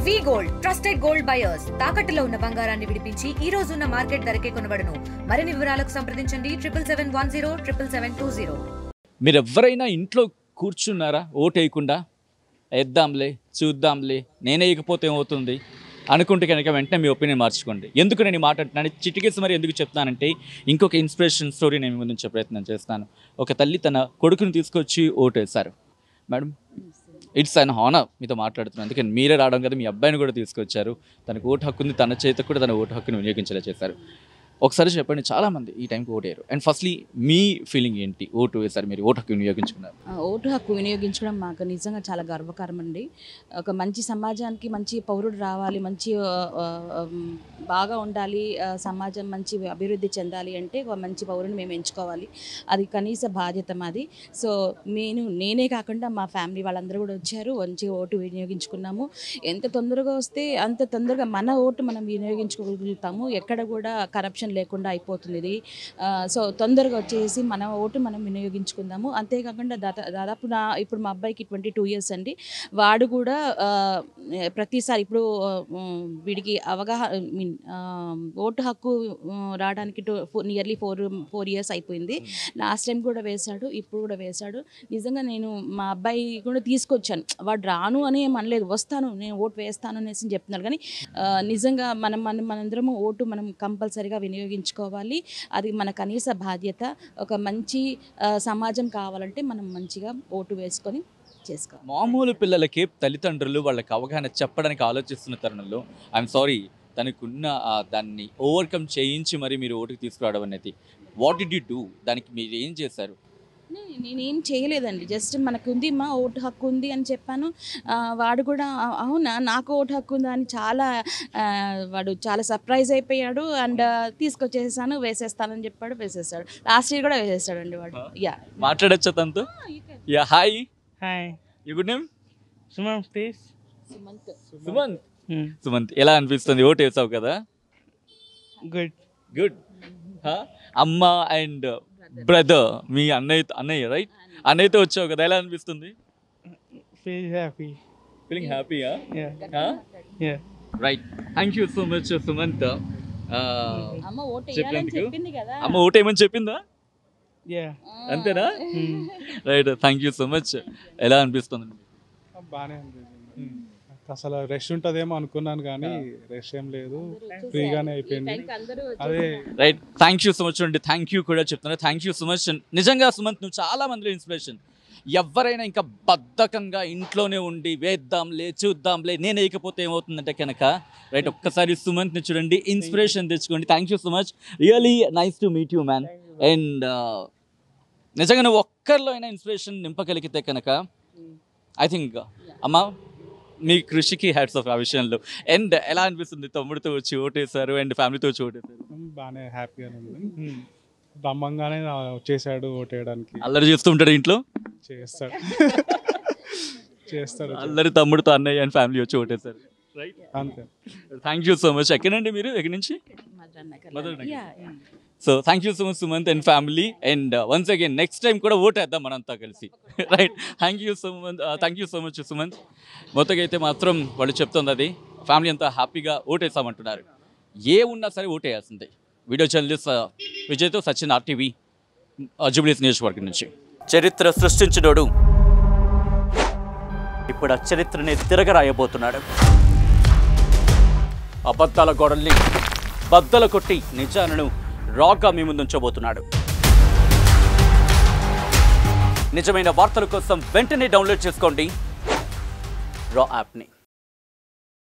వి gold trusted gold buyers తాకట్టులో ఉన్న బంగారాన్ని విడిపించి ఈ రోజు ఉన్న మార్కెట్ ధరకే కొనబడును. మరిన్ని వివరాలకు సంప్రదించండి 7710772020. మీరు ఎవరైనా ఇంట్లో కూర్చున్నారా ఓటేయకుండా? వేద్దాంలే చూద్దాంలే నేనే వేయకపోతే ఏమవుతుంది అనుకుంటే కనుక వెంటనే మీ ఒపీనియన్ మార్చుకోండి. ఎందుకు నేను మాట్లాడుతున్నాను చిటికేసి మరి ఎందుకు చెప్తానంటే ఇంకొక ఇన్స్పిరేషన్ స్టోరీ నేను ముందుంచే ప్రయత్నం చేస్తాను. ఒక తల్లి తన కొడుకుని తీసుకొచ్చి ఓటేశారు. మేడం, ఇట్స్ అన్ హానర్ మీతో మాట్లాడుతున్నాను. అందుకని మీరే రావడం కదా, మీ అబ్బాయిని కూడా తీసుకొచ్చారు. తనకు ఓటు హక్కుంది, తన చేతకు కూడా తన ఓటు హక్కుని వినియోగించేలా చేశారు. ఒకసారి చెప్పండి, చాలామంది ఈ టైంకి ఓటేయరు. అండ్ ఫస్ట్లీ మీ ఫీలింగ్ ఏంటి? ఓటు వేశారు, మీరు ఓటు హక్కు వినియోగించుకున్నారు. ఓటు హక్కు వినియోగించడం మాకు నిజంగా చాలా గర్వకారం అండి. ఒక మంచి సమాజానికి మంచి పౌరుడు రావాలి, మంచి బాగా ఉండాలి, సమాజం మంచి అభివృద్ధి చెందాలి అంటే ఒక మంచి పౌరుని మేము ఎంచుకోవాలి. అది కనీస బాధ్యత మాది. సో నేనే కాకుండా మా ఫ్యామిలీ వాళ్ళందరూ కూడా వచ్చారు, మంచి ఓటు వినియోగించుకున్నాము. ఎంత తొందరగా వస్తే అంత తొందరగా మన ఓటు మనం వినియోగించుకోగలుగుతాము. ఎక్కడ కూడా కరప్షన్ లేకుండా అయిపోతుంది ఇది. సో తొందరగా వచ్చేసి మన ఓటు మనం వినియోగించుకుందాము. అంతేకాకుండా దాదాపు ఇప్పుడు మా అబ్బాయికి 22 years అండి. వాడు కూడా ప్రతిసారి ఇప్పుడు వీడికి ఓటు హక్కు రావడానికి నియర్లీ 4 years అయిపోయింది. లాస్ట్ టైం కూడా వేశాడు, ఇప్పుడు కూడా వేశాడు. నిజంగా నేను మా అబ్బాయి కూడా తీసుకొచ్చాను. వాడు రాను అని ఏమనలేదు, వస్తాను నేను ఓటు వేస్తాను అనేసి చెప్తున్నాడు. కానీ నిజంగా మనందరము ఓటు మనం కంపల్సరీగా వినియోగించుకోవాలి. అది మన కనీస బాధ్యత. ఒక మంచి సమాజం కావాలంటే మనం మంచిగా ఓటు వేసుకొని చేసుకోవాలి. మామూలు పిల్లలకి తల్లిదండ్రులు వాళ్ళకి అవగాహన చెప్పడానికి ఆలోచిస్తున్న తరుణంలో ఐఎమ్ సారీ తనకున్న దాన్ని ఓవర్కమ్ చేయించి మరి మీరు ఓటుకి తీసుకురావడం అనేది, వాట్ డిడ్ యూ డూ? దానికి మీరు ఏం చేశారు? నేనేం చేయలేదండి, జస్ట్ మనకుంది మా ఓటు హక్కు ఉంది అని చెప్పాను. వాడు కూడా అవునా నాకు ఓటు హక్కు ఉందా అని వాడు చాలా సర్ప్రైజ్ అయిపోయాడు. అండ్ తీసుకొచ్చేసాను, వేసేస్తానని చెప్పాడు, వేసేస్తాడు. లాస్ట్ ఇయర్ కూడా వేసేస్తాడండి వాడు. యా, మాట్లాడచ్చా తనతో? Yeah, hi. Hi. You good name? Sumanth please. Sumanth, ఎలా అనిపిస్తుంది? ఓటు వేసావు కదా? గుడ్. గుడ్. అమ్మ అండ్ బ్రదర్, మీ అన్నయ్య రైట్? అన్నయ్యతో వచ్చావు కదా, ఎలా అనిపిస్తుంది? ఫీలింగ్ హ్యాపీయా? Right. Thank you so much Sumanth. అమ్మ ఓటు ఏమని చెప్పిందా? అంతేనా? Right, thank you so much. ఎలా అనిపిస్తుంది? బాగానే అనిపిస్తుంది. అసలు రష్ ఉంటుందేమో అనుకున్నాను కానీ రష్ ఏం లేదు, ఫ్రీగానే అయిపోయింది. అదే right, thank you so much అండి. థ్యాంక్ యూ కూడా చెప్తున్నా. Thank you so much. నిజంగా సుమంత్, నువ్వు చాలా మందిలో ఇన్స్పిరేషన్. ఎవరైనా ఇంకా బద్ధకంగా ఇంట్లోనే ఉండి వేద్దాంలే చూద్దాంలే నేను వేయకపోతే ఏమవుతుందంటే కనుక రైట్, ఒక్కసారి సుమంత్ని చూడండి, ఇన్స్పిరేషన్ తెచ్చుకోండి. Thank you so much. Really nice to meet you man. And నిజంగా నువ్వు ఒక్కరిలో అయినా ఇన్స్పిరేషన్ నింపగలిగితే కనుక ఐ థింక్ అమ్మ మీ కృషికి హ్యాట్స్ ఆఫ్ ఆ విషయంలో. అండ్ ఎలా అనిపిస్తుంది తమ్ముడితో వచ్చి ఓటేశారు అండ్ ఫ్యామిలీతో వచ్చి ఓటేశారు? బాగానే హ్యాపీగానే ఉంది. దమ్మంగానే వచ్చేసాడు ఓటేయడానికి. అల్లరి చేస్తూ ఉంటాడు ఇంట్లో? చేస్తాడు. అల్లరి తమ్ముడితో అన్నయ్య అండ్ ఫ్యామిలీ వచ్చి ఓటేశారు. రైట్, అంతే. Thank you so much. ఎక్కడండి మీరు? ఎక్కడి నుంచి? So thank you so much Sumanth and family. And once again next time కూడా ఓటేద్దాం మనంతా కలిసి. Right, thank you so much Sumanth. మొత్తంగా అయితే మాత్రం వాళ్ళు చెప్తుంది అది, ఫ్యామిలీ అంతా హ్యాపీగా ఓటేసామంటున్నారు. ఏ ఉన్నా సరే ఓటేయాల్సిందే. వీడియో జర్నలిస్ట్ విజయ్తో సచిన్, RTV జూబ్లీస్ నియోజకవర్గం నుంచి. చరిత్ర సృష్టించినోడు ఇప్పుడు ఆ చరిత్రని తిరగరాయబోతున్నాడు. అబద్ధాల గోడల్ని బద్దలు కొట్టి నిజాలను రాగా మీ ముందుంచబోతున్నాడు. నిజమైన వార్తల కోసం వెంటనే డౌన్లోడ్ చేసుకోండి రా యాప్ని.